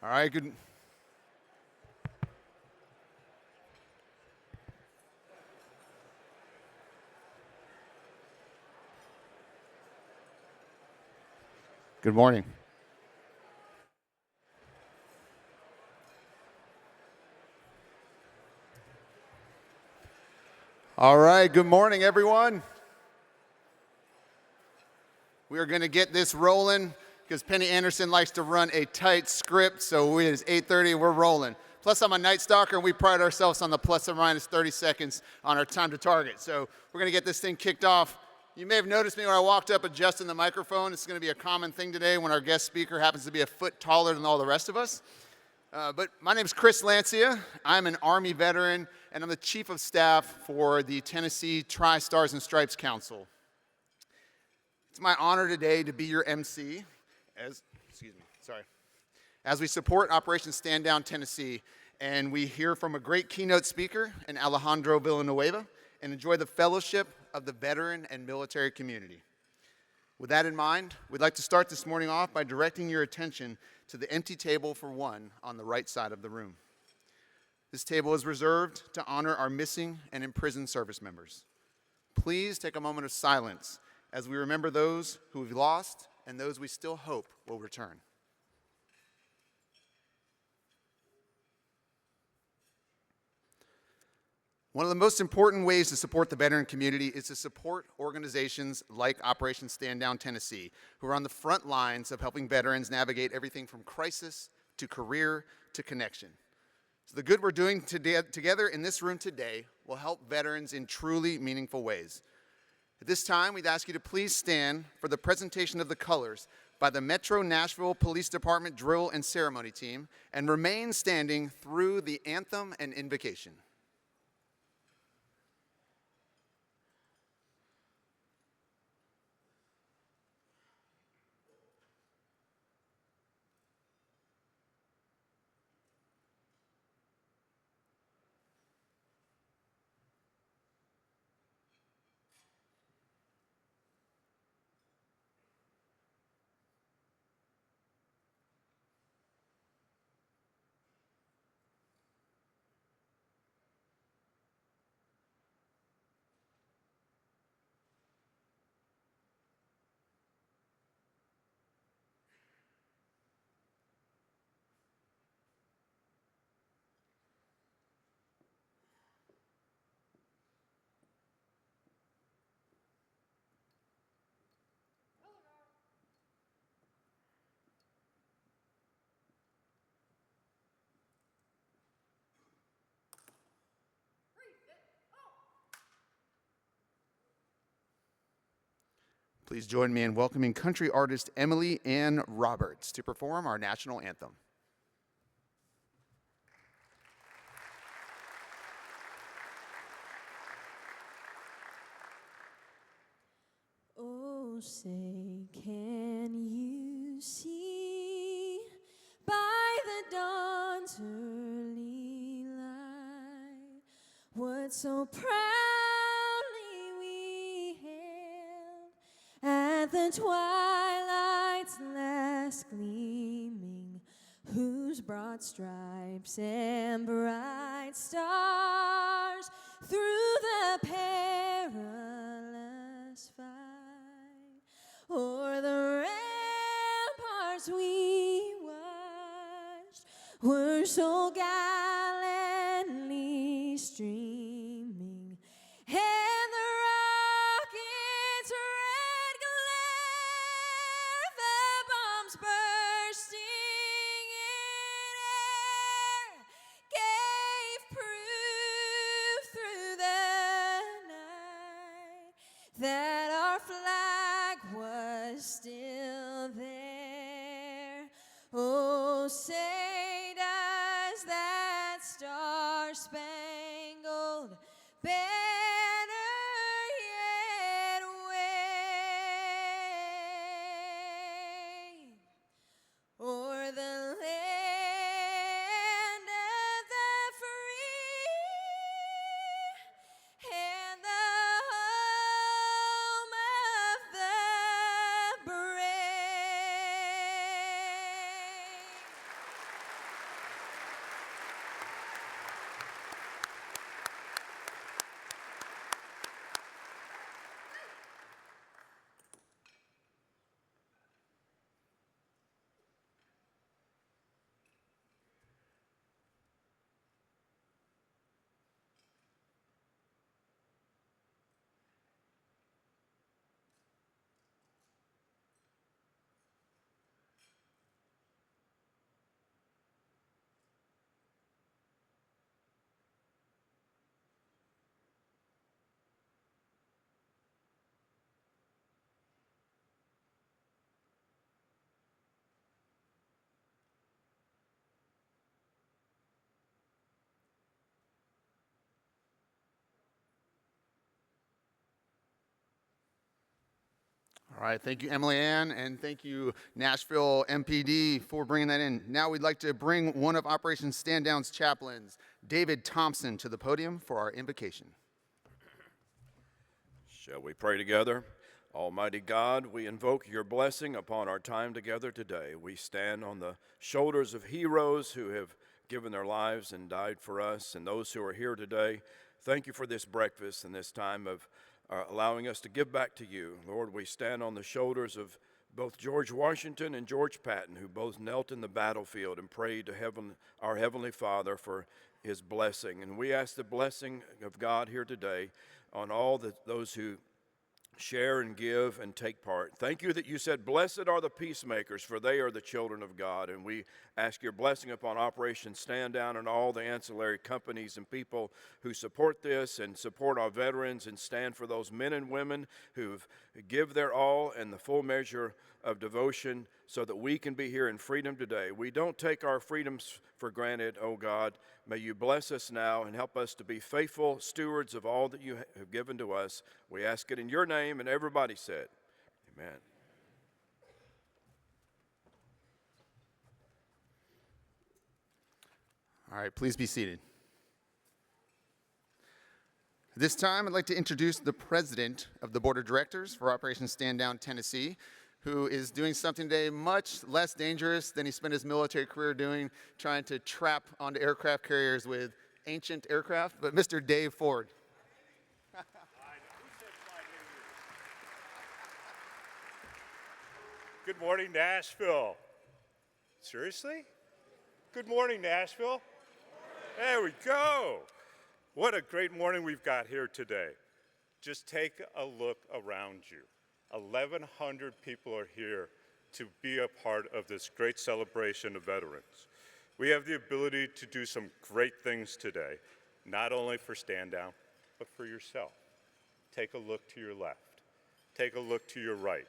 All right, good. Good morning. All right, good morning, everyone. We are going to get this rolling because Penny Anderson likes to run a tight script, so it is 8:30 and we're rolling. Plus, I'm a night stalker, and we pride ourselves on the plus or minus 30 seconds on our time to target. So we're going to get this thing kicked off. You may have noticed me when I walked up adjusting the microphone. It's going to be a common thing today when our guest speaker happens to be a foot taller than all the rest of us. But my name is Chris Lancia. I'm an Army veteran, and I'm the Chief of Staff for the Tennessee Tri-Stars and Stripes Council. It's my honor today to be your MC as we support Operation Stand Down Tennessee, and we hear from a great keynote speaker in Alejandro Villanueva and enjoy the fellowship of the veteran and military community. With that in mind, we'd like to start this morning off by directing your attention to the empty table for one on the right side of the room. This table is reserved to honor our missing and imprisoned service members. Please take a moment of silence as we remember those who we've lost and those we still hope will return. One of the most important ways to support the veteran community is to support organizations like Operation Stand Down Tennessee, who are on the front lines of helping veterans navigate everything from crisis to career to connection. So the good we're doing together in this room today will help veterans in truly meaningful ways. At this time, we'd ask you to please stand for the presentation of the colors by the Metro Nashville Police Department Drill and Ceremony Team, and remain standing through the anthem and invocation. Please join me in welcoming country artist Emily Ann Roberts to perform our national anthem. Oh, say, can you see by the dawn's early light what so proudly we hailed at the twilight's last gleaming, whose broad stripes and bright stars through the perilous fight o'er the ramparts we watched were so gallantly streaming, and the rocket's red glare, the bombs bursting in air, gave proof through the night that our flag was still there. Oh, say does that star-spangled banner yet wave o'er the land of the free and the home of the brave? All right, thank you, Emily Ann, and thank you, Nashville MPD, for bringing that in. Now we'd like to bring one of Operation Stand Down's chaplains, David Thompson, to the podium for our invocation. Shall we pray together? Almighty God, we invoke your blessing upon our time together today. We stand on the shoulders of heroes who have given their lives and died for us, and those who are here today. Thank you for this breakfast and this time of allowing us to give back to you. Lord, we stand on the shoulders of both George Washington and George Patton, who both knelt in the battlefield and prayed to heaven, our Heavenly Father, for his blessing. And we ask the blessing of God here today on all those who share and give and take part. Thank you that you said, blessed are the peacemakers, for they are the children of God. And we ask your blessing upon Operation Stand Down and all the ancillary companies and people who support this and support our veterans and stand for those men and women who give their all and the full measure of devotion so that we can be here in freedom today. We don't take our freedoms for granted, oh God. May you bless us now and help us to be faithful stewards of all that you have given to us. We ask it in your name, and everybody said, amen. All right, please be seated. This time, I'd like to introduce the president of the Board of Directors for Operation Stand Down Tennessee, who is doing something today much less dangerous than he spent his military career doing, trying to trap onto aircraft carriers with ancient aircraft, but Mr. Dave Ford. Good morning, Nashville. Seriously? Good morning, Nashville. There we go. What a great morning we've got here today. Just take a look around you. 1,100 people are here to be a part of this great celebration of veterans. We have the ability to do some great things today, not only for Stand Down, but for yourself. Take a look to your left. Take a look to your right.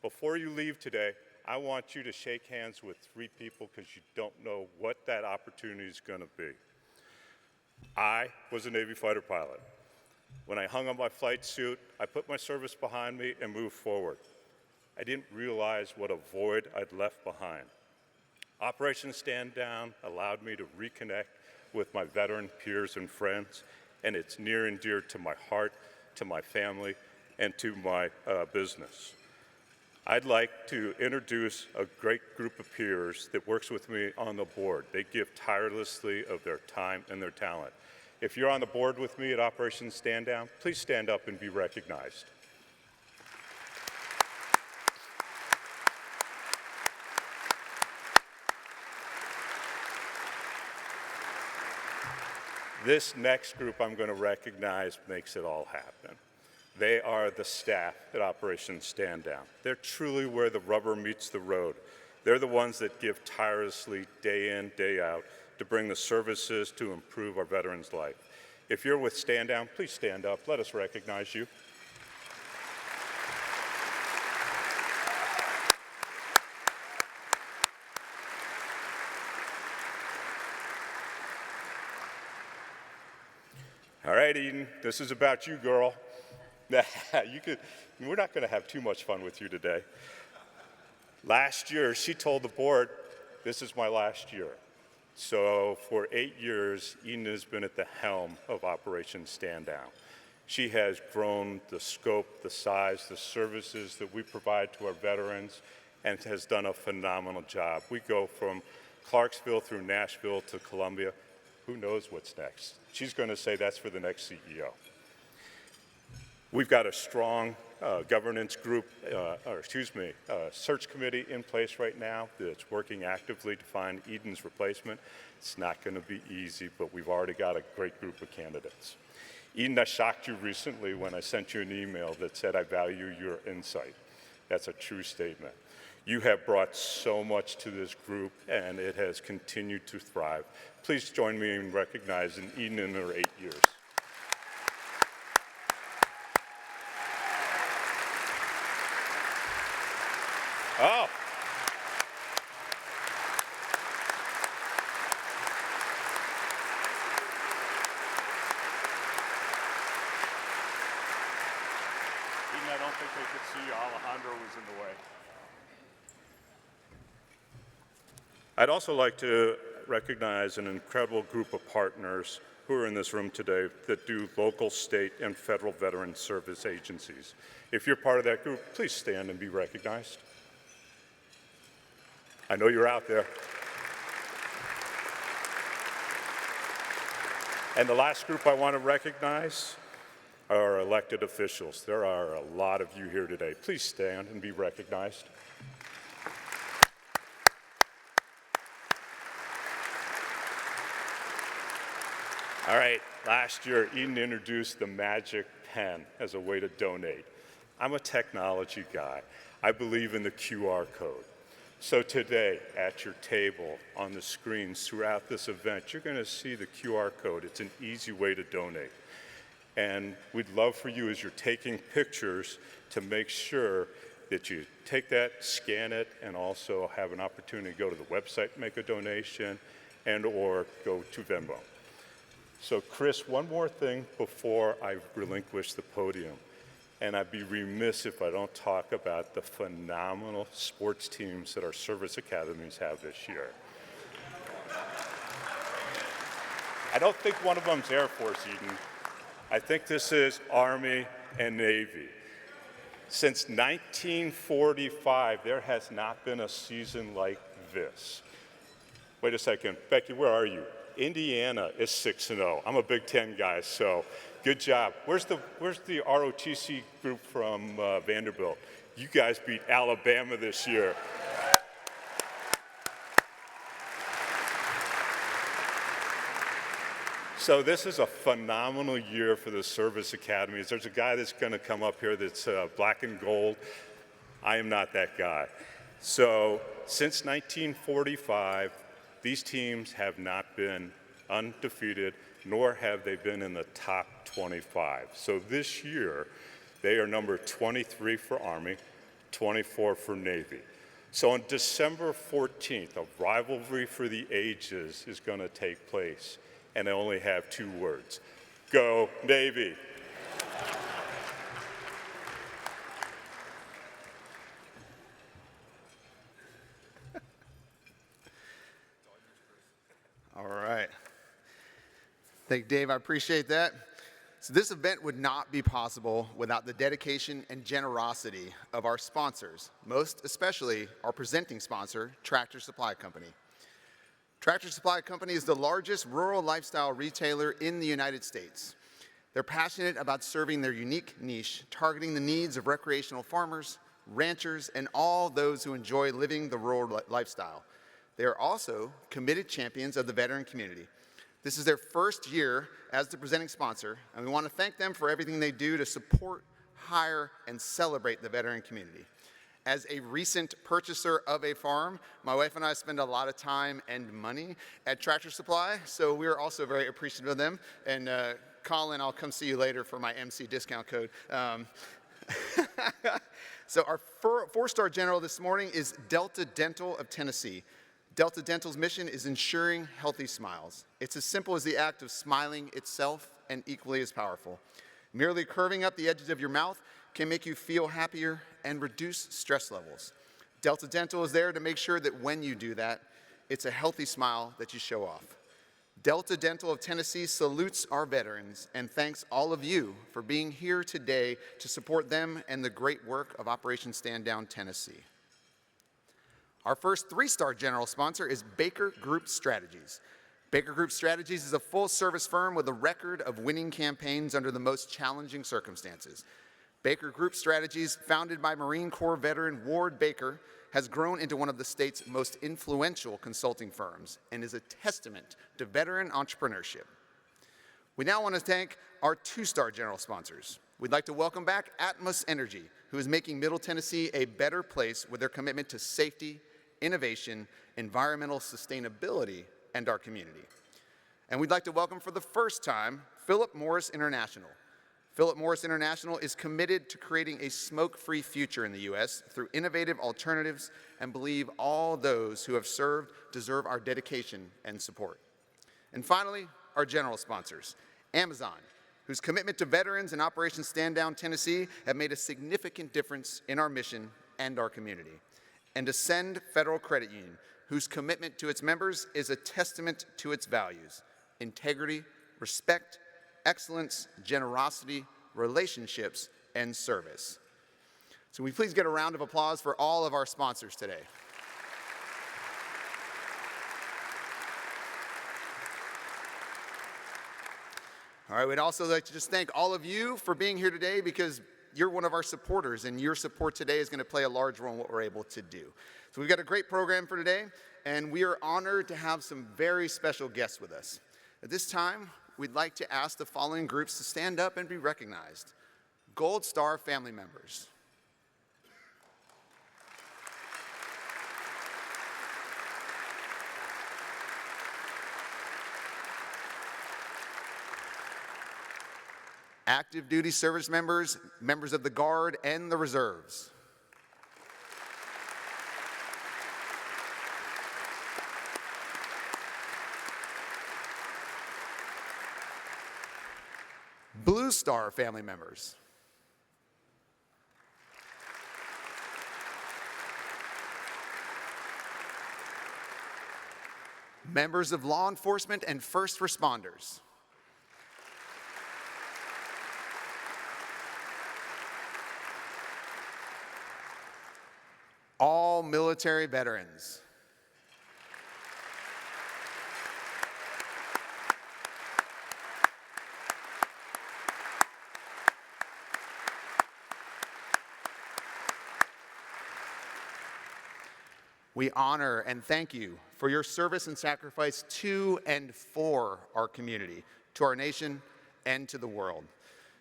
Before you leave today, I want you to shake hands with 3 people because you don't know what that opportunity is going to be. I was a Navy fighter pilot. When I hung on my flight suit, I put my service behind me and moved forward. I didn't realize what a void I'd left behind. Operation Stand Down allowed me to reconnect with my veteran peers and friends, and it's near and dear to my heart, to my family, and to my business. I'd like to introduce a great group of peers that works with me on the board. They give tirelessly of their time and their talent. If you're on the board with me at Operation Stand Down, please stand up and be recognized. This next group I'm going to recognize makes it all happen. They are the staff at Operation Stand Down. They're truly where the rubber meets the road. They're the ones that give tirelessly day in, day out to bring the services to improve our veterans' life. If you're with Stand Down, please stand up. Let us recognize you. All right, Eden, this is about you, girl. We're not going to have too much fun with you today. Last year, she told the board, this is my last year. So for 8 years, Eden has been at the helm of Operation Stand Down. She has grown the scope, the size, the services that we provide to our veterans, and has done a phenomenal job. We go from Clarksville through Nashville to Columbia. Who knows what's next? She's going to say that's for the next CEO. We've got a strong governance group, search committee in place right now that's working actively to find Eden's replacement. It's not going to be easy, but we've already got a great group of candidates. Eden, I shocked you recently when I sent you an email that said, I value your insight. That's a true statement. You have brought so much to this group, and it has continued to thrive. Please join me in recognizing Eden in her 8 years. Oh. Eden, I don't think they could see you. Alejandro was in the way. I'd also like to recognize an incredible group of partners who are in this room today that do local, state, and federal veteran service agencies. If you're part of that group, please stand and be recognized. I know you're out there. And the last group I want to recognize are our elected officials. There are a lot of you here today. Please stand and be recognized. All right, last year, Eden introduced the magic pen as a way to donate. I'm a technology guy. I believe in the QR code. So today, at your table, on the screens throughout this event, you're going to see the QR code. It's an easy way to donate. And we'd love for you, as you're taking pictures, to make sure that you take that, scan it, and also have an opportunity to go to the website, make a donation, and or go to Venmo. So Chris, one more thing before I relinquish the podium. And I'd be remiss if I don't talk about the phenomenal sports teams that our service academies have this year. I don't think one of them's Air Force, Eden. I think this is Army and Navy. Since 1945, there has not been a season like this. Wait a second, Becky, where are you? Indiana is 6-0. I'm a Big Ten guy, so good job. Where's the ROTC group from Vanderbilt? You guys beat Alabama this year. So this is a phenomenal year for the service academies. There's a guy that's going to come up here that's black and gold. I am not that guy. So since 1945, these teams have not been undefeated, nor have they been in the top 25. So this year, they are number 23 for Army, 24 for Navy. So on December 14th, a rivalry for the ages is going to take place, and I only have two words: Go Navy! All right. Thank you, Dave. I appreciate that. So this event would not be possible without the dedication and generosity of our sponsors, most especially our presenting sponsor, Tractor Supply Company. Tractor Supply Company is the largest rural lifestyle retailer in the United States. They're passionate about serving their unique niche, targeting the needs of recreational farmers, ranchers, and all those who enjoy living the rural lifestyle. They are also committed champions of the veteran community. This is their first year as the presenting sponsor, and we want to thank them for everything they do to support, hire, and celebrate the veteran community. As a recent purchaser of a farm, my wife and I spend a lot of time and money at Tractor Supply, so we are also very appreciative of them. And Colin, I'll come see you later for my MC discount code. So our four-star general this morning is Delta Dental of Tennessee. Delta Dental's mission is ensuring healthy smiles. It's as simple as the act of smiling itself and equally as powerful. Merely curving up the edges of your mouth can make you feel happier and reduce stress levels. Delta Dental is there to make sure that when you do that, it's a healthy smile that you show off. Delta Dental of Tennessee salutes our veterans and thanks all of you for being here today to support them and the great work of Operation Stand Down Tennessee. Our first three-star general sponsor is Baker Group Strategies. Baker Group Strategies is a full-service firm with a record of winning campaigns under the most challenging circumstances. Baker Group Strategies, founded by Marine Corps veteran Ward Baker, has grown into one of the state's most influential consulting firms and is a testament to veteran entrepreneurship. We now want to thank our two-star general sponsors. We'd like to welcome back Atmos Energy, who is making Middle Tennessee a better place with their commitment to safety, innovation, environmental sustainability, and our community. And we'd like to welcome for the first time Philip Morris International. Philip Morris International is committed to creating a smoke-free future in the U.S. through innovative alternatives and believe all those who have served deserve our dedication and support. And finally, our general sponsors, Amazon. whose commitment to veterans and Operation Stand Down Tennessee have made a significant difference in our mission and our community. And Ascend Federal Credit Union, whose commitment to its members is a testament to its values: integrity, respect, excellence, generosity, relationships, and service. So will you please get a round of applause for all of our sponsors today. All right, we'd also like to just thank all of you for being here today, because you're one of our supporters, and your support today is going to play a large role in what we're able to do. So we've got a great program for today, and we are honored to have some very special guests with us. At this time, we'd like to ask the following groups to stand up and be recognized. Gold Star family members. Active duty service members, members of the Guard and the Reserves. Blue Star family members. Members of law enforcement and first responders. All military veterans. We honor and thank you for your service and sacrifice to and for our community, to our nation, and to the world.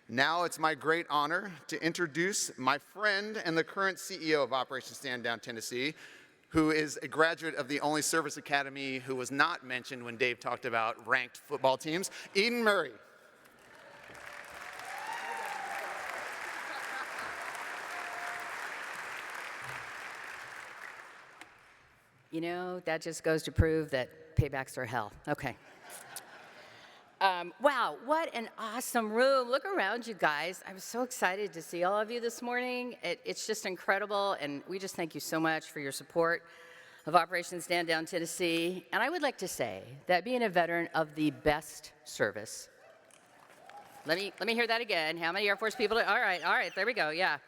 Now it's my great honor to introduce my friend and the current CEO of Operation Stand Down Tennessee, who is a graduate of the only service academy who was not mentioned when Dave talked about ranked football teams, Eden Murray. You know, that just goes to prove that paybacks are hell. Okay. Wow, what an awesome room. Look around, you guys. I'm so excited to see all of you this morning. It's just incredible, and we just thank you so much for your support of Operation Stand Down Tennessee. And I would like to say that being a veteran of the best service, let me hear that again. How many Air Force people? All right, there we go, yeah.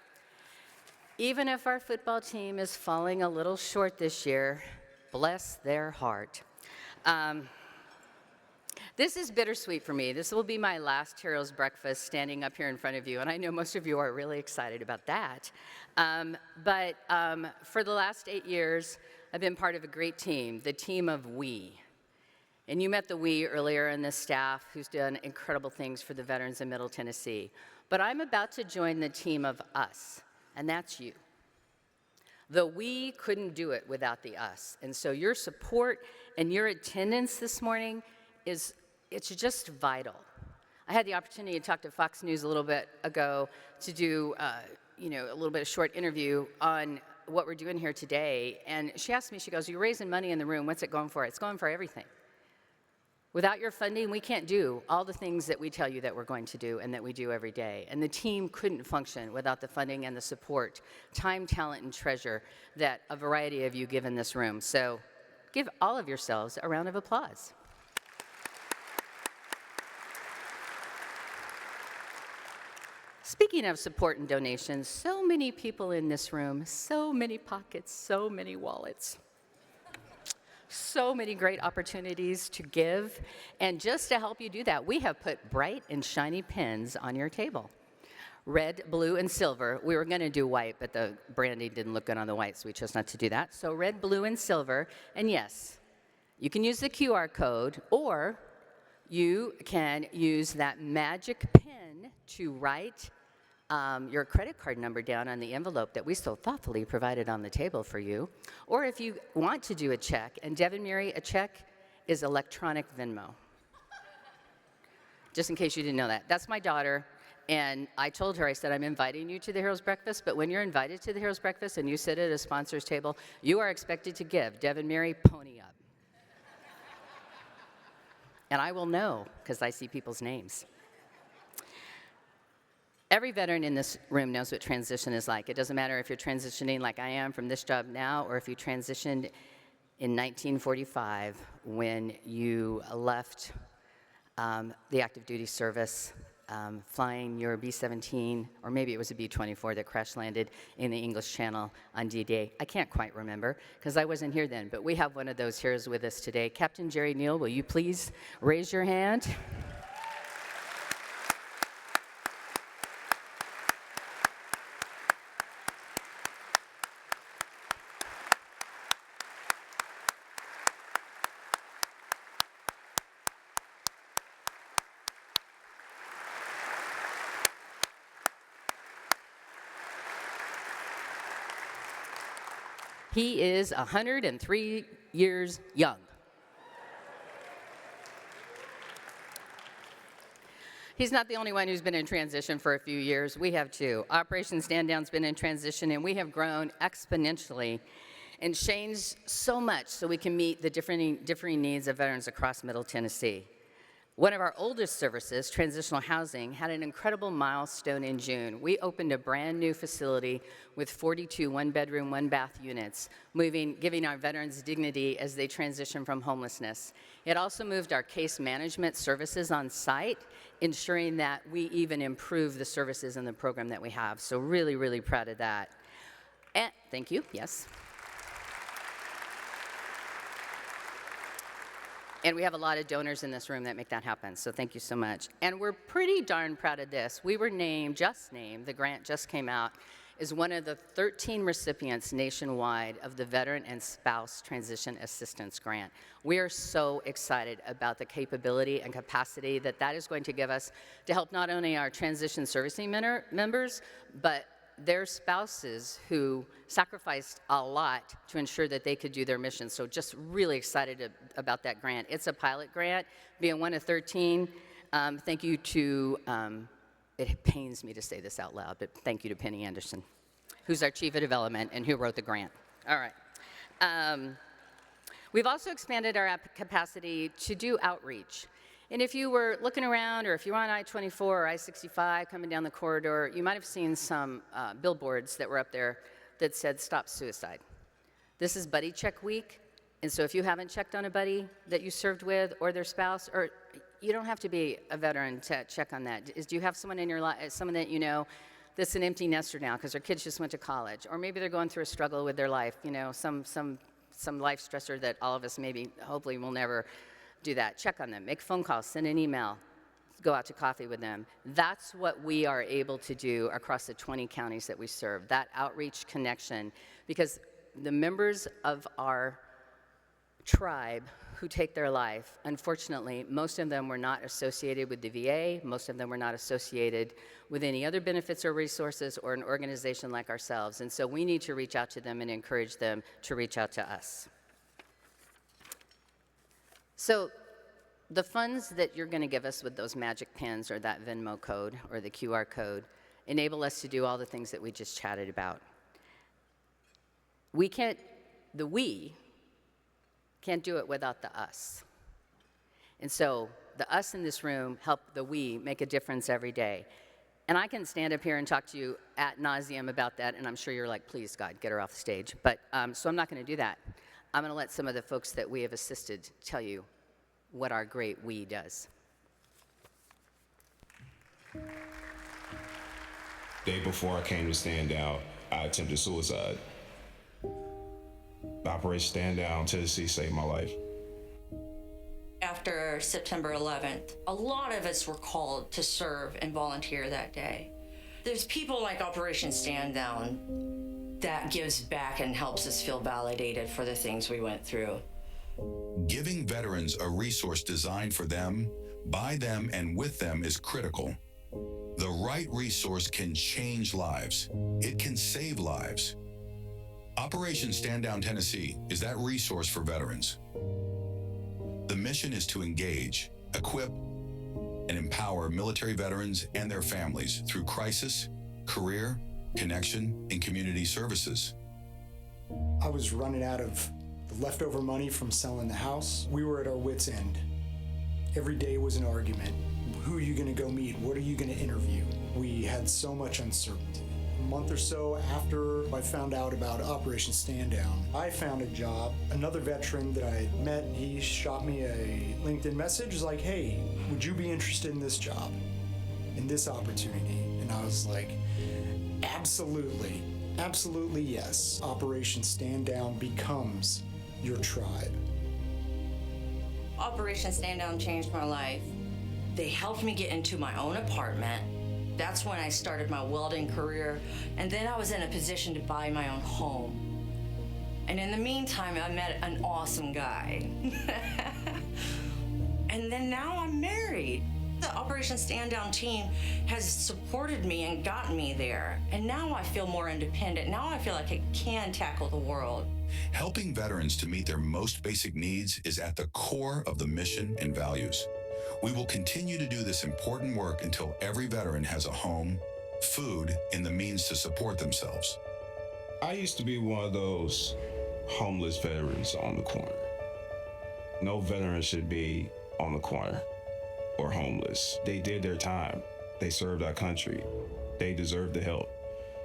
Even if our football team is falling a little short this year, bless their heart. This is bittersweet for me. This will be my last Heroes Breakfast standing up here in front of you, and I know most of you are really excited about that. But for the last 8 years, I've been part of a great team, the team of we. And you met the we earlier in the staff who's done incredible things for the veterans in Middle Tennessee. But I'm about to join the team of us, and that's you. The we couldn't do it without the us. And so your support and your attendance this morning it's just vital. I had the opportunity to talk to Fox News a little bit ago to do a little bit of short interview on what we're doing here today. And she asked me, she goes, "You're raising money in the room. What's it going for?" It's going for everything. Without your funding, we can't do all the things that we tell you that we're going to do and that we do every day. And the team couldn't function without the funding and the support, time, talent, and treasure that a variety of you give in this room. So give all of yourselves a round of applause. Speaking of support and donations, so many people in this room, so many pockets, so many wallets. So many great opportunities to give. And just to help you do that, we have put bright and shiny pins on your table. Red, blue, and silver. We were going to do white, but the branding didn't look good on the white, so we chose not to do that. So red, blue, and silver. And yes, you can use the QR code, or you can use that magic pen to write your credit card number down on the envelope that we so thoughtfully provided on the table for you. Or if you want to do a check, and Devin Mary, a check is electronic Venmo. Just in case you didn't know that. That's my daughter, and I told her, I said, I'm inviting you to the Heroes Breakfast, but when you're invited to the Heroes Breakfast and you sit at a sponsor's table, you are expected to give. Devin Mary, pony up. And I will know, because I see people's names. Every veteran in this room knows what transition is like. It doesn't matter if you're transitioning like I am from this job now, or if you transitioned in 1945 when you left the active duty service, flying your B-17, or maybe it was a B-24 that crash landed in the English Channel on D-Day. I can't quite remember because I wasn't here then, but we have one of those heroes with us today. Captain Jerry Neal, will you please raise your hand? He is 103 years young. He's not the only one who's been in transition for a few years. We have too. Operation Stand Down's been in transition, and we have grown exponentially and changed so much so we can meet the differing needs of veterans across Middle Tennessee. One of our oldest services, transitional housing, had an incredible milestone in June. We opened a brand new facility with 42 one-bedroom, one-bath units, giving our veterans dignity as they transition from homelessness. It also moved our case management services on site, ensuring that we even improve the services in the program that we have. So really, really proud of that. And thank you, yes. And we have a lot of donors in this room that make that happen, so thank you so much. And we're pretty darn proud of this. We were the grant just came out, as one of the 13 recipients nationwide of the Veteran and Spouse Transition Assistance Grant. We are so excited about the capability and capacity that that is going to give us to help not only our transition servicing members, but their spouses who sacrificed a lot to ensure that they could do their mission. So just really excited about that grant. It's a pilot grant, being one of 13. Thank you to, it pains me to say this out loud, but thank you to Penny Anderson, who's our Chief of Development and who wrote the grant. All right. We've also expanded our capacity to do outreach. And if you were looking around, or if you're on I-24 or I-65 coming down the corridor, you might have seen some billboards that were up there that said, "Stop Suicide." This is Buddy Check Week, and so if you haven't checked on a buddy that you served with or their spouse, or you don't have to be a veteran to check on that. Do you have someone in your life, someone that you know that's an empty nester now because their kids just went to college, or maybe they're going through a struggle with their life, you know, some life stressor that all of us maybe, hopefully, will never do that. Check on them, make phone calls, send an email, go out to coffee with them. That's what we are able to do across the 20 counties that we serve, that outreach connection, because the members of our tribe who take their life, unfortunately, most of them were not associated with the VA, most of them were not associated with any other benefits or resources or an organization like ourselves, and so we need to reach out to them and encourage them to reach out to us. So the funds that you're going to give us with those magic pens or that Venmo code or the QR code enable us to do all the things that we just chatted about. We can't do it without the us. And so the us in this room help the we make a difference every day. And I can stand up here and talk to you ad nauseum about that, and I'm sure you're like, please, God, get her off the stage. But so I'm not going to do that. I'm going to let some of the folks that we have assisted tell you what our great we does. Day before I came to Stand Down, I attempted suicide. Operation Stand Down, Tennessee saved my life. After September 11th, a lot of us were called to serve and volunteer that day. There's people like Operation Stand Down that gives back and helps us feel validated for the things we went through. Giving veterans a resource designed for them, by them, and with them is critical. The right resource can change lives. It can save lives. Operation Stand Down Tennessee is that resource for veterans. The mission is to engage, equip, and empower military veterans and their families through crisis, career, connection, and community services. I was running out of the leftover money from selling the house. We were at our wits' end. Every day was an argument. who are you going to go meet? What are you going to interview? We had so much uncertainty. A month or so after I found out about Operation Stand Down, I found a job. Another veteran that I had met, he shot me a LinkedIn message like, hey, would you be interested in this job, in this opportunity? And I was like, absolutely, absolutely yes. Operation Stand Down becomes your tribe. Operation Stand Down changed my life. They helped me get into my own apartment. That's when I started my welding career, and then I was in a position to buy my own home. And in the meantime, I met an awesome guy. And then now I'm married. The Operation Stand Down team has supported me and gotten me there. And now I feel more independent. Now I feel like I can tackle the world. Helping veterans to meet their most basic needs is at the core of the mission and values. We will continue to do this important work until every veteran has a home, food, and the means to support themselves. I used to be one of those homeless veterans on the corner. No veteran should be on the corner or homeless. They did their time. They served our country. They deserve the help.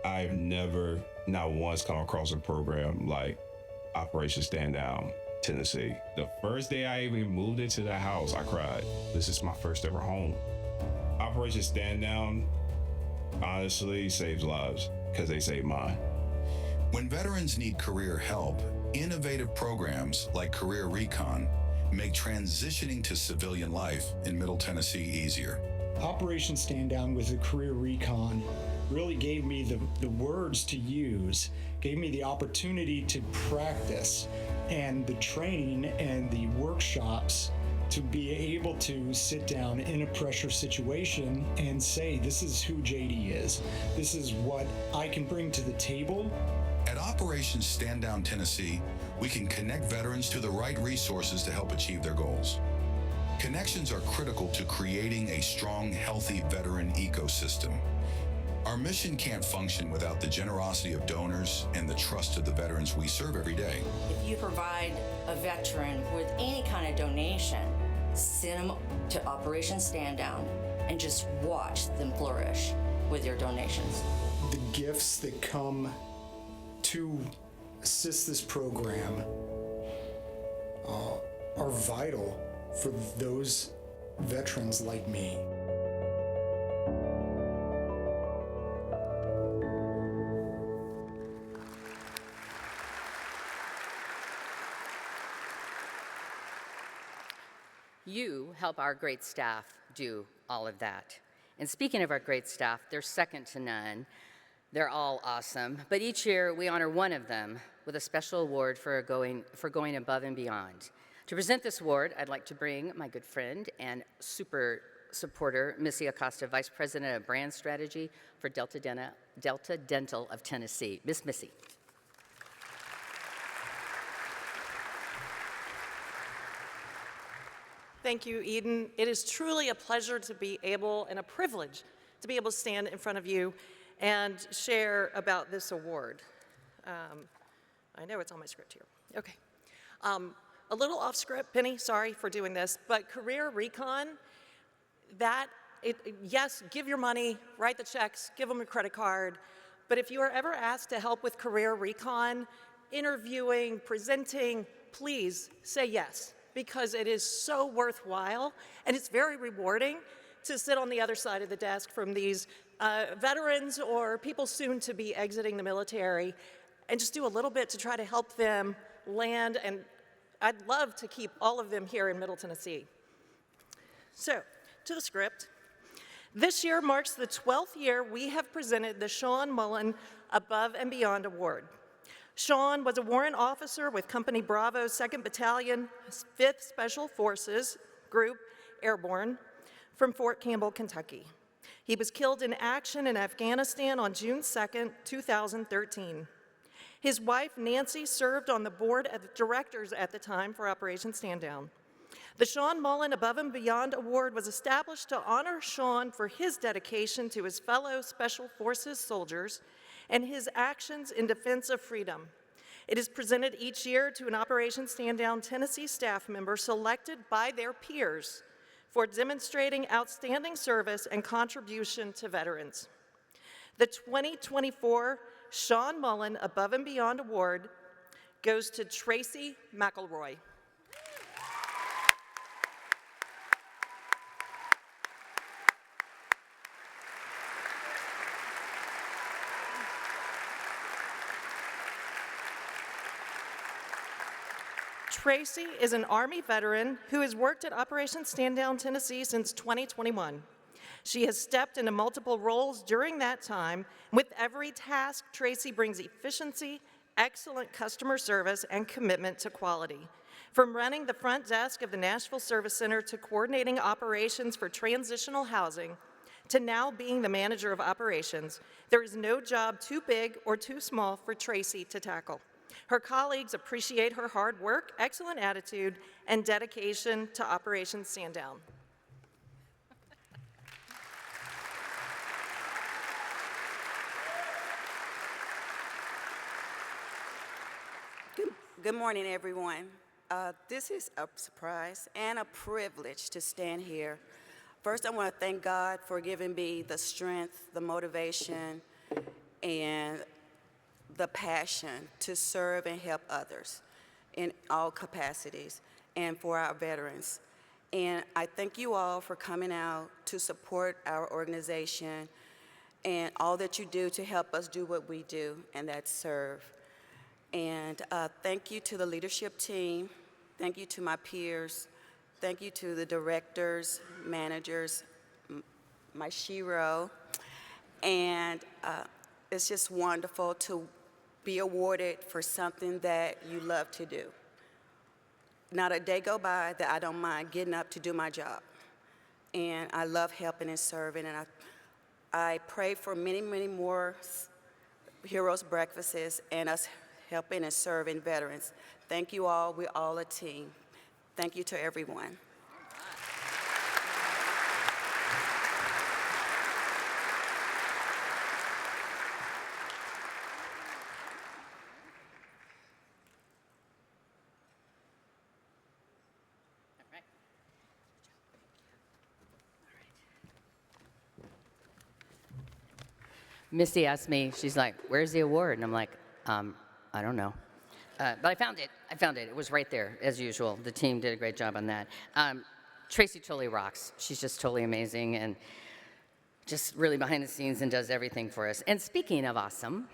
I've never, not once, come across a program like Operation Stand Down, Tennessee. The first day I even moved into the house, I cried. This is my first ever home. Operation Stand Down honestly saves lives because they saved mine. When veterans need career help, innovative programs like Career Recon make transitioning to civilian life in Middle Tennessee easier. Operation Stand Down with the Career Recon really gave me the words to use, gave me the opportunity to practice, and the training and the workshops to be able to sit down in a pressure situation and say, this is who JD is. This is what I can bring to the table. At Operation Stand Down Tennessee, we can connect veterans to the right resources to help achieve their goals. Connections are critical to creating a strong, healthy veteran ecosystem. Our mission can't function without the generosity of donors and the trust of the veterans we serve every day. If you provide a veteran with any kind of donation, send them to Operation Stand Down and just watch them flourish with your donations. The gifts that come to assist this program are vital for those veterans like me. You help our great staff do all of that. And speaking of our great staff, they're second to none. They're all awesome, but each year we honor one of them with a special award for going above and beyond. To present this award, I'd like to bring my good friend and super supporter, Missy Acosta, Vice President of Brand Strategy for Delta Dental of Tennessee. Miss Missy. Thank you, Eden. It is truly a pleasure to be able, and a privilege, to be able to stand in front of you and share about this award. I know it's on my script here. Okay. A little off script, Penny, sorry for doing this, but Career Recon, yes, give your money, write the checks, give them a credit card, but if you are ever asked to help with Career Recon, interviewing, presenting, please say yes, because it is so worthwhile, and it's very rewarding to sit on the other side of the desk from these veterans or people soon to be exiting the military and just do a little bit to try to help them land, and I'd love to keep all of them here in Middle Tennessee. So, to the script. This year marks the 12th year we have presented the Sean Mullen Above and Beyond Award. Sean was a warrant officer with Company Bravo's 2nd Battalion, 5th Special Forces Group, Airborne, from Fort Campbell, Kentucky. He was killed in action in Afghanistan on June 2nd, 2013. His wife, Nancy, served on the board of directors at the time for Operation Stand Down. The Sean Mullen Above and Beyond Award was established to honor Sean for his dedication to his fellow Special Forces soldiers and his actions in defense of freedom. It is presented each year to an Operation Stand Down Tennessee staff member selected by their peers for demonstrating outstanding service and contribution to veterans. The 2024 Sean Mullen Above and Beyond Award goes to Tracy McElroy. Tracy is an Army veteran who has worked at Operation Stand Down, Tennessee since 2021. She has stepped into multiple roles during that time. With every task, Tracy brings efficiency, excellent customer service, and commitment to quality. From running the front desk of the Nashville Service Center to coordinating operations for transitional housing, to now being the manager of operations, there is no job too big or too small for Tracy to tackle. Her colleagues appreciate her hard work, excellent attitude, and dedication to Operation Stand Down. Good morning, everyone. This is a surprise and a privilege to stand here. First, I want to thank God for giving me the strength, the motivation, and the passion to serve and help others in all capacities, and for our veterans. And I thank you all for coming out to support our organization and all that you do to help us do what we do, and that's serve. And thank you to the leadership team. Thank you to my peers. Thank you to the directors, managers, my Shiro. And it's just wonderful to be awarded for something that you love to do. Not a day go by that I don't mind getting up to do my job. And I love helping and serving, and I pray for many, many more Heroes Breakfasts and us helping and serving veterans. Thank you all. We're all a team. Thank you to everyone. Misty asked me, she's like, "Where's the award?" And I'm like, I don't know. But I found it. It was right there, as usual. The team did a great job on that. Tracy totally rocks. She's just totally amazing and just really behind the scenes and does everything for us. And speaking of awesome,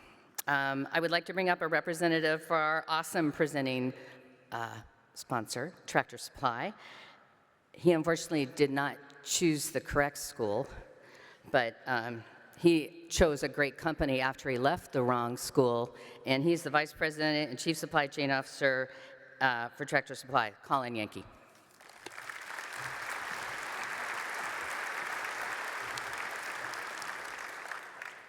I would like to bring up a representative for our awesome presenting sponsor, Tractor Supply. He unfortunately did not choose the correct school, but he chose a great company after he left the wrong school, and he's the Vice President and Chief Supply Chain Officer for Tractor Supply, Colin Yankee.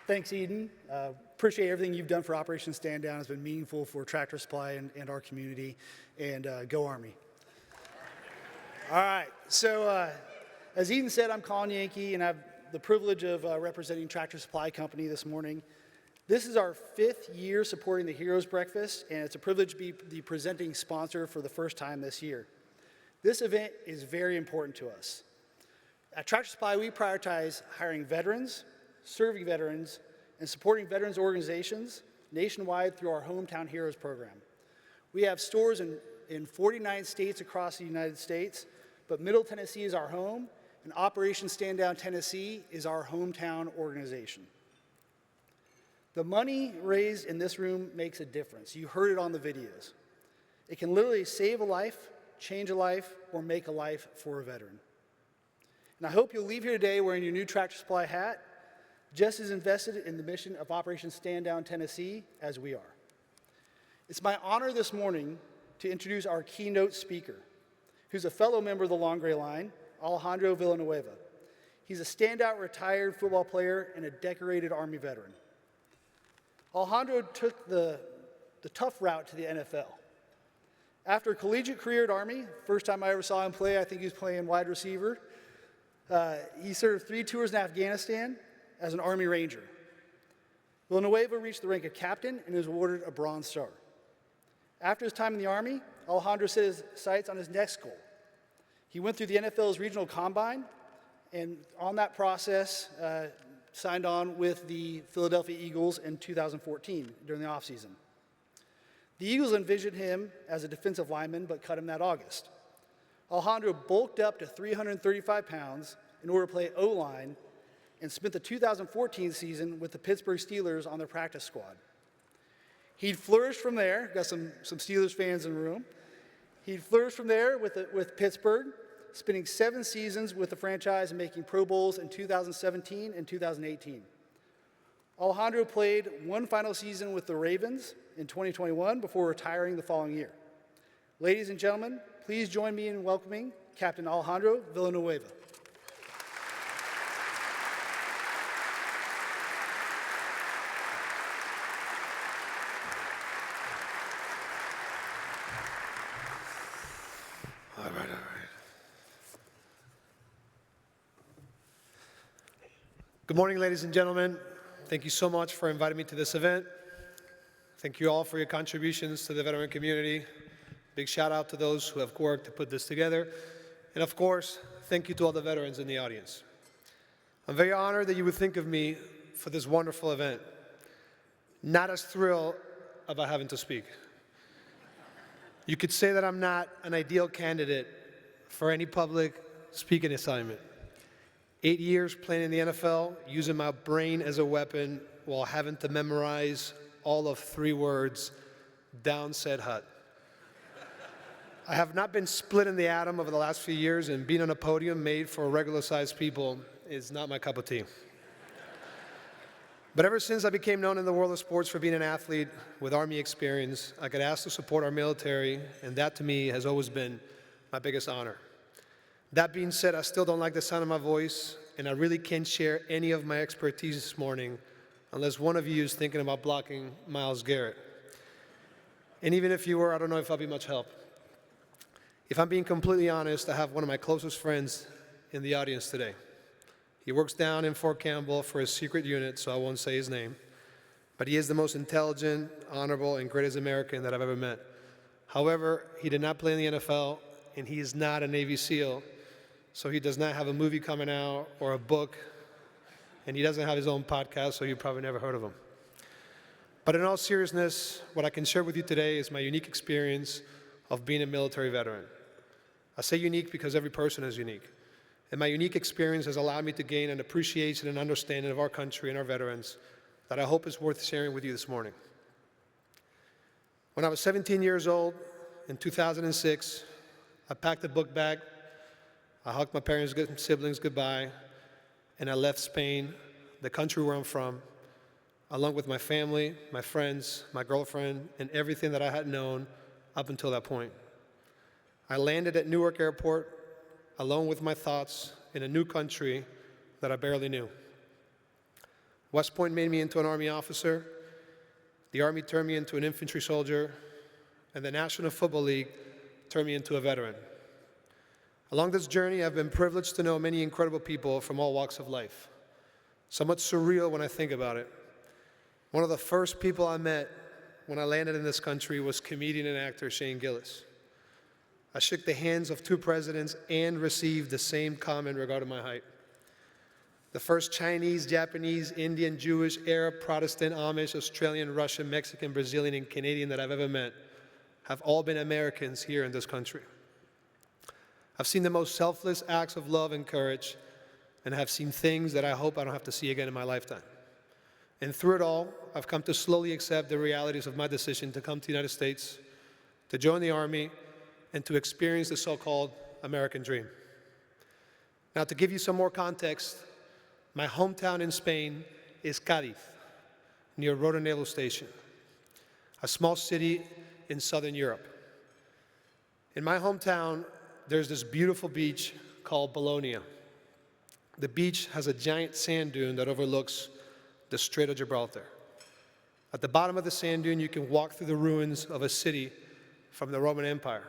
Thanks, Eden. Appreciate everything you've done for Operation Stand Down. It's been meaningful for Tractor Supply and our community, and go Army. All right, so as Eden said, I'm Colin Yankee, and I've the privilege of representing Tractor Supply Company this morning. This is our 5th year supporting the Heroes Breakfast, and it's a privilege to be the presenting sponsor for the first time this year. This event is very important to us. At Tractor Supply, we prioritize hiring veterans, serving veterans, and supporting veterans organizations nationwide through our Hometown Heroes program. We have stores in 49 states across the United States, but Middle Tennessee is our home, and Operation Stand Down Tennessee is our hometown organization. The money raised in this room makes a difference. You heard it on the videos. It can literally save a life, change a life, or make a life for a veteran. And I hope you'll leave here today wearing your new Tractor Supply hat, just as invested in the mission of Operation Stand Down Tennessee as we are. It's my honor this morning to introduce our keynote speaker, who's a fellow member of the Long Gray Line, Alejandro Villanueva. He's a standout retired football player and a decorated Army veteran. Alejandro took the tough route to the NFL. After a collegiate career at Army, first time I ever saw him play, I think he was playing wide receiver. He served 3 tours in Afghanistan as an Army Ranger. Villanueva reached the rank of captain and was awarded a Bronze Star. After his time in the Army, Alejandro set his sights on his next goal. He went through the NFL's regional combine, and on that process, signed on with the Philadelphia Eagles in 2014 during the offseason. The Eagles envisioned him as a defensive lineman, but cut him that August. Alejandro bulked up to 335 pounds in order to play O-line and spent the 2014 season with the Pittsburgh Steelers on their practice squad. He'd flourished from there, got some Steelers fans in the room. He'd flourished from there with Pittsburgh, spending 7 seasons with the franchise and making Pro Bowls in 2017 and 2018. Alejandro played one final season with the Ravens in 2021 before retiring the following year. Ladies and gentlemen, please join me in welcoming Captain Alejandro Villanueva. All right. Good morning, ladies and gentlemen. Thank you so much for inviting me to this event. Thank you all for your contributions to the veteran community. Big shout out to those who have worked to put this together. And of course, thank you to all the veterans in the audience. I'm very honored that you would think of me for this wonderful event. Not as thrilled about having to speak. You could say that I'm not an ideal candidate for any public speaking assignment. 8 years playing in the NFL, using my brain as a weapon while having to memorize all of 3 words, down said hut. I have not been split in the atom over the last few years, and being on a podium made for regular-sized people is not my cup of tea. But ever since I became known in the world of sports for being an athlete with Army experience, I got asked to support our military, and that to me has always been my biggest honor. That being said, I still don't like the sound of my voice, and I really can't share any of my expertise this morning unless one of you is thinking about blocking Myles Garrett. And even if you were, I don't know if I'll be much help. If I'm being completely honest, I have one of my closest friends in the audience today. He works down in Fort Campbell for his secret unit, so I won't say his name. But he is the most intelligent, honorable, and greatest American that I've ever met. However, he did not play in the NFL, and he is not a Navy SEAL, so he does not have a movie coming out or a book, and he doesn't have his own podcast, so you've probably never heard of him. But in all seriousness, what I can share with you today is my unique experience of being a military veteran. I say unique because every person is unique. And my unique experience has allowed me to gain an appreciation and understanding of our country and our veterans that I hope is worth sharing with you this morning. When I was 17 years old, in 2006, I packed a book bag, I hugged my parents and siblings goodbye, and I left Spain, the country where I'm from, along with my family, my friends, my girlfriend, and everything that I had known up until that point. I landed at Newark Airport, alone with my thoughts, in a new country that I barely knew. West Point made me into an Army officer, the Army turned me into an infantry soldier, and the National Football League turned me into a veteran. Along this journey, I've been privileged to know many incredible people from all walks of life. Somewhat surreal when I think about it. One of the first people I met when I landed in this country was comedian and actor Shane Gillis. I shook the hands of 2 presidents and received the same comment regarding my height. The first Chinese, Japanese, Indian, Jewish, Arab, Protestant, Amish, Australian, Russian, Mexican, Brazilian, and Canadian that I've ever met have all been Americans here in this country. I've seen the most selfless acts of love and courage, and have seen things that I hope I don't have to see again in my lifetime. And through it all, I've come to slowly accept the realities of my decision to come to the United States, to join the Army, and to experience the so-called American dream. Now, to give you some more context, my hometown in Spain is Cádiz, near Rota Naval Station, a small city in southern Europe. In my hometown, there's this beautiful beach called Bologna. The beach has a giant sand dune that overlooks the Strait of Gibraltar. At the bottom of the sand dune, you can walk through the ruins of a city from the Roman Empire.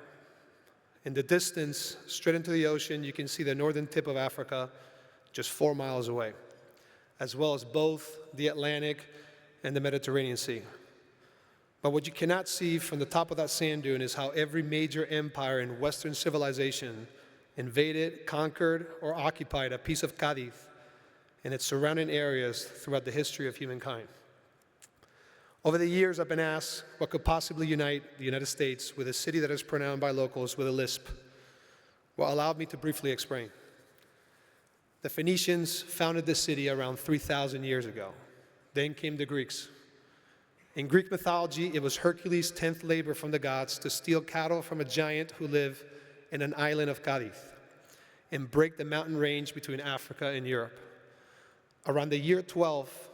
In the distance, straight into the ocean, you can see the northern tip of Africa just 4 miles away, as well as both the Atlantic and the Mediterranean Sea. But what you cannot see from the top of that sand dune is how every major empire in Western civilization invaded, conquered, or occupied a piece of Cádiz and its surrounding areas throughout the history of humankind. Over the years, I've been asked what could possibly unite the United States with a city that is pronounced by locals with a lisp. Well, allow me to briefly explain. The Phoenicians founded this city around 3,000 years ago. Then came the Greeks. In Greek mythology, it was Hercules' 10th labor from the gods to steal cattle from a giant who lived in an island of Cádiz and break the mountain range between Africa and Europe. Around the year 12,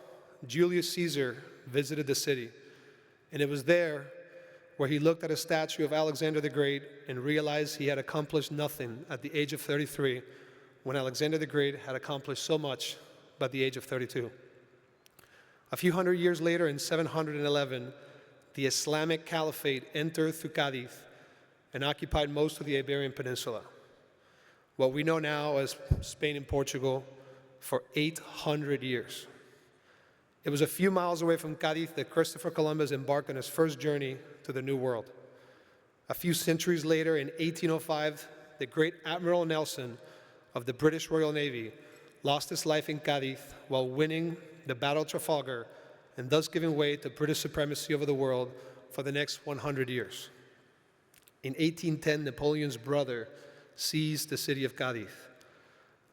Julius Caesar visited the city, and it was there where he looked at a statue of Alexander the Great and realized he had accomplished nothing at the age of 33 when Alexander the Great had accomplished so much by the age of 32. A few hundred years later, in 711, the Islamic Caliphate entered through Cádiz and occupied most of the Iberian Peninsula, what we know now as Spain and Portugal, for 800 years. It was a few miles away from Cádiz that Christopher Columbus embarked on his first journey to the New World. A few centuries later, in 1805, the great Admiral Nelson of the British Royal Navy lost his life in Cádiz while winning the Battle of Trafalgar and thus giving way to British supremacy over the world for the next 100 years. In 1810, Napoleon's brother seized the city of Cádiz.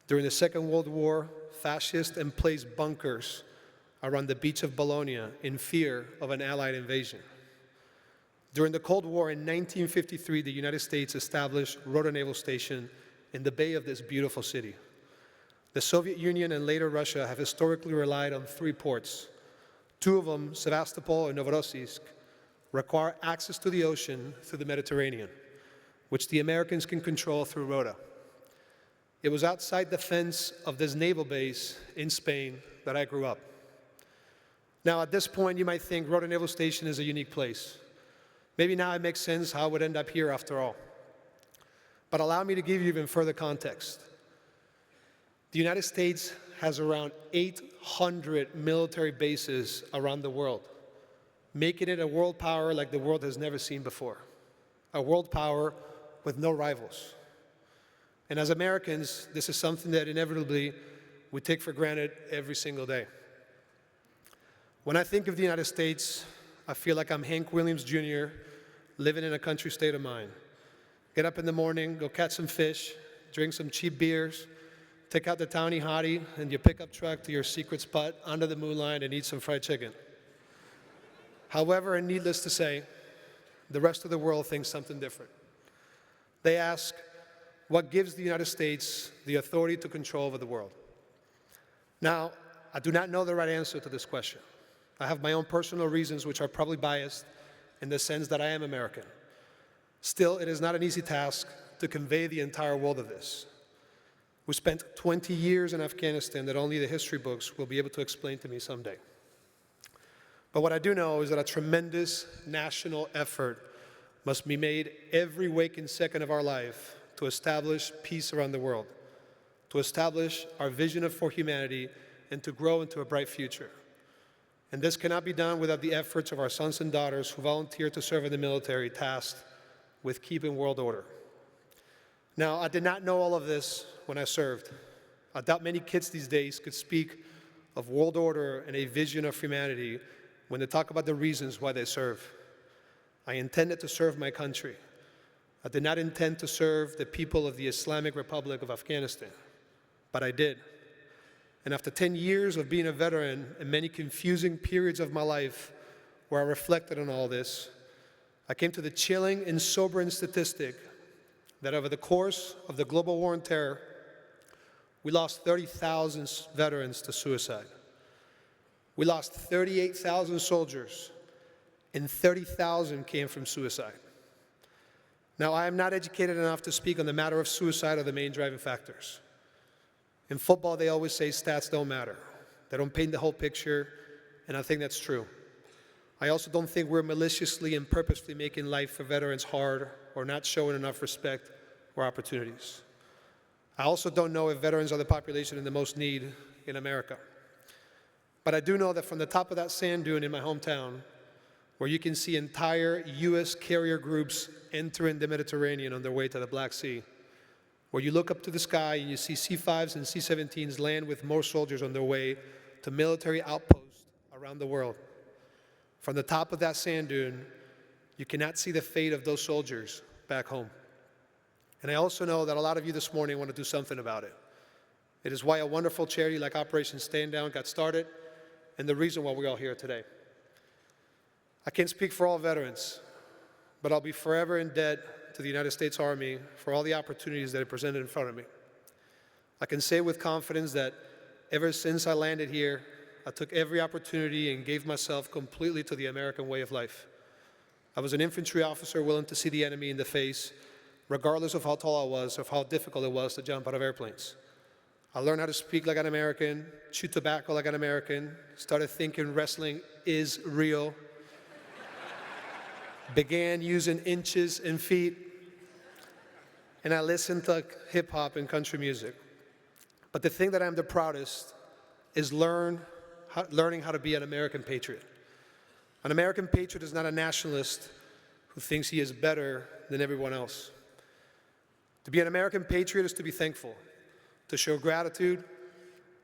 During the Second World War, fascists placed bunkers around the beach of Bologna in fear of an Allied invasion. During the Cold War in 1953, the United States established Rota Naval Station in the bay of this beautiful city. The Soviet Union and later Russia have historically relied on 3 ports. 2 of them, Sevastopol and Novorossiysk, require access to the ocean through the Mediterranean, which the Americans can control through Rota. It was outside the fence of this naval base in Spain that I grew up. Now, at this point, you might think Rota Naval Station is a unique place. Maybe now it makes sense how I would end up here after all. But allow me to give you even further context. The United States has around 800 military bases around the world, making it a world power like the world has never seen before, a world power with no rivals. And as Americans, this is something that inevitably we take for granted every single day. When I think of the United States, I feel like I'm Hank Williams Jr. living in a country state of mind. Get up in the morning, go catch some fish, drink some cheap beers, take out the towny hottie and your pickup truck to your secret spot under the moonlight and eat some fried chicken. However, and needless to say, the rest of the world thinks something different. They ask, what gives the United States the authority to control over the world? Now, I do not know the right answer to this question. I have my own personal reasons, which are probably biased in the sense that I am American. Still, it is not an easy task to convey the entire world of this. We spent 20 years in Afghanistan that only the history books will be able to explain to me someday. But what I do know is that a tremendous national effort must be made every waking second of our life to establish peace around the world, to establish our vision for humanity, and to grow into a bright future. And this cannot be done without the efforts of our sons and daughters who volunteer to serve in the military tasked with keeping world order. Now, I did not know all of this when I served. I doubt many kids these days could speak of world order and a vision of humanity when they talk about the reasons why they serve. I intended to serve my country. I did not intend to serve the people of the Islamic Republic of Afghanistan, but I did. And after 10 years of being a veteran and many confusing periods of my life where I reflected on all this, I came to the chilling and sobering statistic that over the course of the global war on terror, we lost 30,000 veterans to suicide. We lost 38,000 soldiers, and 30,000 came from suicide. Now, I am not educated enough to speak on the matter of suicide or the main driving factors. In football, they always say stats don't matter. They don't paint the whole picture, and I think that's true. I also don't think we're maliciously and purposefully making life for veterans hard or not showing enough respect or opportunities. I also don't know if veterans are the population in the most need in America. But I do know that from the top of that sand dune in my hometown, where you can see entire U.S. carrier groups entering the Mediterranean on their way to the Black Sea, where you look up to the sky and you see C-5s and C-17s land with more soldiers on their way to military outposts around the world. From the top of that sand dune, you cannot see the fate of those soldiers back home. And I also know that a lot of you this morning want to do something about it. It is why a wonderful charity like Operation Stand Down got started, and the reason why we're all here today. I can't speak for all veterans, but I'll be forever in debt to the United States Army for all the opportunities that it presented in front of me. I can say with confidence that ever since I landed here, I took every opportunity and gave myself completely to the American way of life. I was an infantry officer willing to see the enemy in the face, regardless of how tall I was, or how difficult it was to jump out of airplanes. I learned how to speak like an American, chew tobacco like an American, started thinking wrestling is real, began using inches and feet, and I listened to hip-hop and country music. But the thing that I'm the proudest is learning how to be an American patriot. An American patriot is not a nationalist who thinks he is better than everyone else. To be an American patriot is to be thankful, to show gratitude,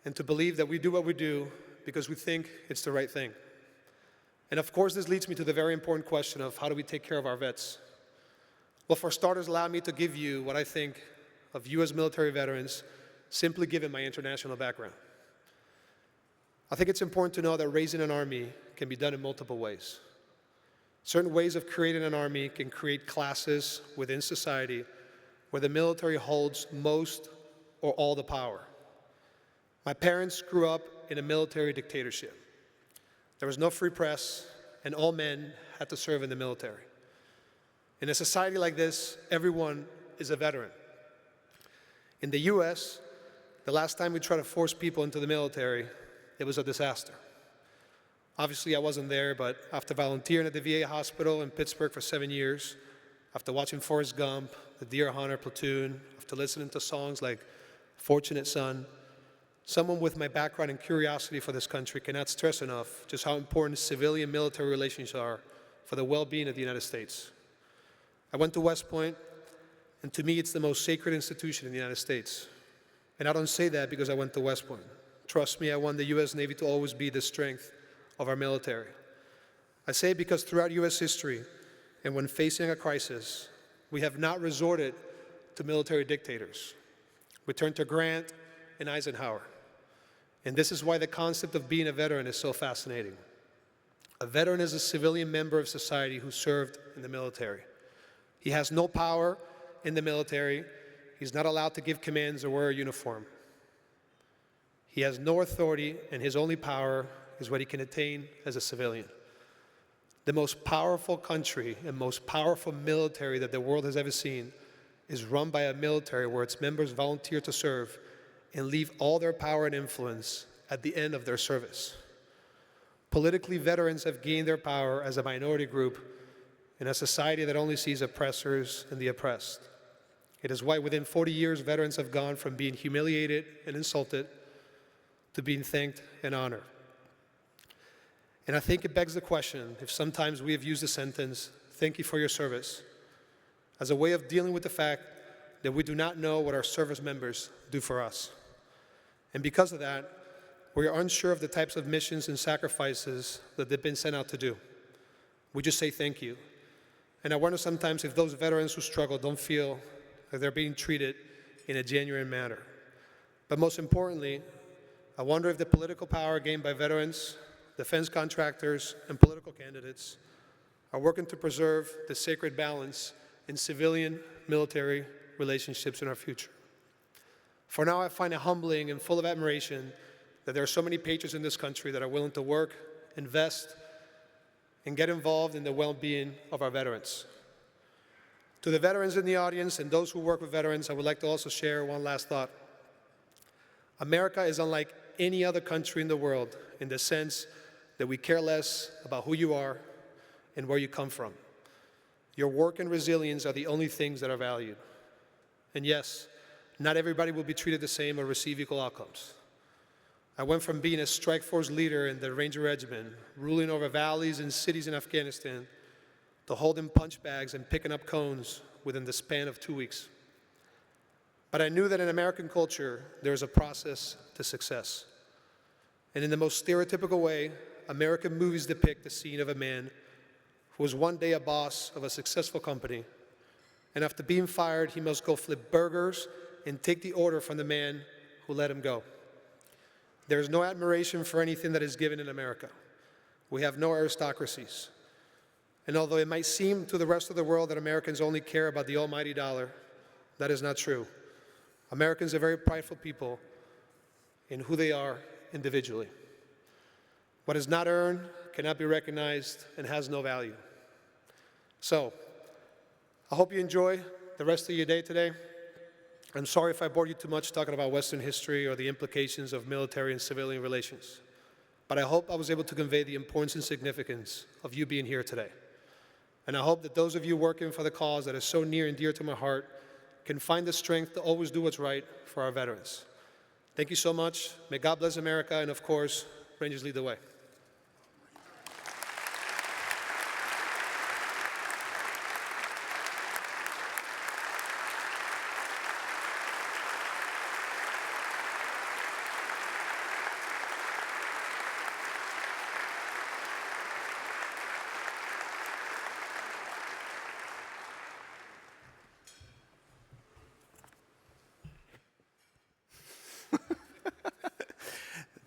and to believe that we do what we do because we think it's the right thing. And of course, this leads me to the very important question of how do we take care of our vets? Well, for starters, allow me to give you what I think of you as military veterans, simply given my international background. I think it's important to know that raising an army can be done in multiple ways. Certain ways of creating an army can create classes within society where the military holds most or all the power. My parents grew up in a military dictatorship. There was no free press, and all men had to serve in the military. In a society like this, everyone is a veteran. In the US, the last time we tried to force people into the military, it was a disaster. Obviously, I wasn't there, but after volunteering at the VA hospital in Pittsburgh for 7 years, after watching Forrest Gump, the Deer Hunter Platoon, after listening to songs like Fortunate Son, someone with my background and curiosity for this country cannot stress enough just how important civilian-military relations are for the well-being of the United States. I went to West Point, and to me, it's the most sacred institution in the United States. And I don't say that because I went to West Point. Trust me, I want the U.S. Navy to always be the strength of our military. I say it because throughout U.S. history, and when facing a crisis, we have not resorted to military dictators. We turned to Grant and Eisenhower. And this is why the concept of being a veteran is so fascinating. A veteran is a civilian member of society who served in the military. He has no power in the military. He's not allowed to give commands or wear a uniform. He has no authority, and his only power is what he can attain as a civilian. The most powerful country and most powerful military that the world has ever seen is run by a military where its members volunteer to serve and leave all their power and influence at the end of their service. Politically, veterans have gained their power as a minority group in a society that only sees oppressors and the oppressed. It is why within 40 years, veterans have gone from being humiliated and insulted to being thanked and honored. And I think it begs the question if sometimes we have used the sentence, "Thank you for your service," as a way of dealing with the fact that we do not know what our service members do for us. And because of that, we are unsure of the types of missions and sacrifices that they've been sent out to do. We just say thank you. And I wonder sometimes if those veterans who struggle don't feel like they're being treated in a genuine manner. But most importantly, I wonder if the political power gained by veterans, defense contractors, and political candidates are working to preserve the sacred balance in civilian-military relationships in our future. For now, I find it humbling and full of admiration that there are so many patriots in this country that are willing to work, invest, and get involved in the well-being of our veterans. To the veterans in the audience and those who work with veterans, I would like to also share one last thought. America is unlike any other country in the world in the sense that we care less about who you are and where you come from. Your work and resilience are the only things that are valued. And yes, not everybody will be treated the same or receive equal outcomes. I went from being a strike force leader in the Ranger Regiment, ruling over valleys and cities in Afghanistan, to holding punch bags and picking up cones within the span of 2 weeks. But I knew that in American culture, there's a process to success. And in the most stereotypical way, American movies depict the scene of a man who was one day a boss of a successful company, and after being fired, he must go flip burgers and take the order from the man who let him go. There is no admiration for anything that is given in America. We have no aristocracies. And although it might seem to the rest of the world that Americans only care about the almighty dollar, that is not true. Americans are very prideful people in who they are individually. What is not earned cannot be recognized and has no value. So, I hope you enjoy the rest of your day today. I'm sorry if I bored you too much talking about Western history or the implications of military and civilian relations, but I hope I was able to convey the importance and significance of you being here today. And I hope that those of you working for the cause that is so near and dear to my heart can find the strength to always do what's right for our veterans. Thank you so much. May God bless America, and of course, Rangers lead the way.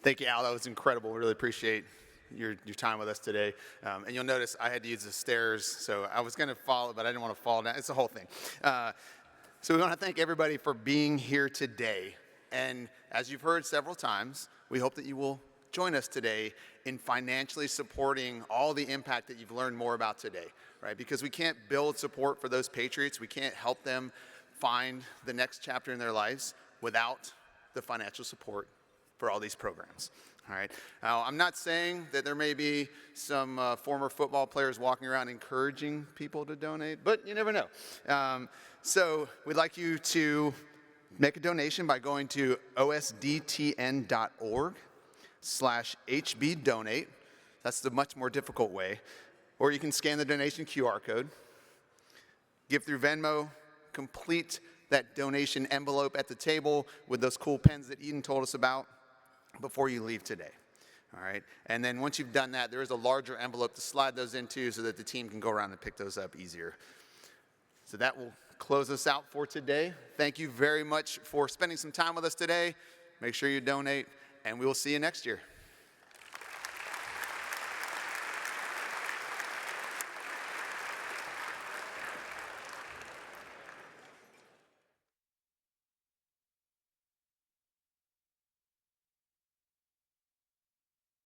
Thank you, Al. That was incredible. We really appreciate your time with us today. And you'll notice I had to use the stairs, so I was going to follow, but I didn't want to fall down. It's the whole thing. So we want to thank everybody for being here today. And as you've heard several times, we hope that you will join us today in financially supporting all the impact that you've learned more about today, right? Because we can't build support for those patriots. We can't help them find the next chapter in their lives without the financial support for all these programs. All right. Now, I'm not saying that there may be some former football players walking around encouraging people to donate, but you never know. So we'd like you to make a donation by going to osdtn.org/HBDonate. That's the much more difficult way. Or you can scan the donation QR code, give through Venmo, complete that donation envelope at the table with those cool pens that Eden told us about before you leave today. All right, and then once you've done that, there is a larger envelope to slide those into so that the team can go around and pick those up easier. So that will close us out for today. Thank you very much for spending some time with us today. Make sure you donate, and we will see you next year.